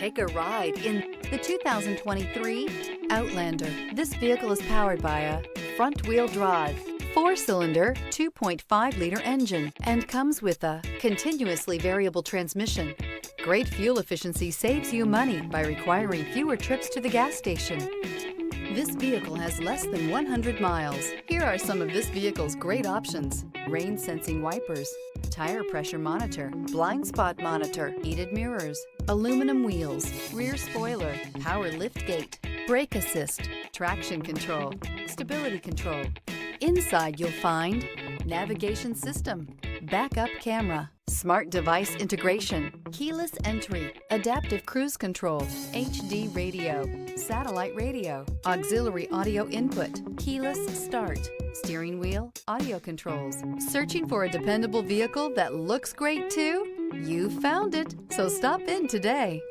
Take a ride in the 2023 Outlander. This vehicle is powered by a front-wheel drive, 4-cylinder, 2.5-liter engine, and comes with a continuously variable transmission. Great fuel efficiency saves you money by requiring fewer trips to the gas station. This vehicle has less than 100 miles. Here are some of this vehicle's great options: rain-sensing wipers, tire pressure monitor, blind spot monitor, heated mirrors, aluminum wheels, rear spoiler, power liftgate, brake assist, traction control, stability control. Inside you'll find navigation system, backup camera, smart device integration, keyless entry, adaptive cruise control, HD radio, satellite radio, auxiliary audio input, keyless start, steering wheel audio controls. Searching for a dependable vehicle that looks great too? You found it, so stop in today.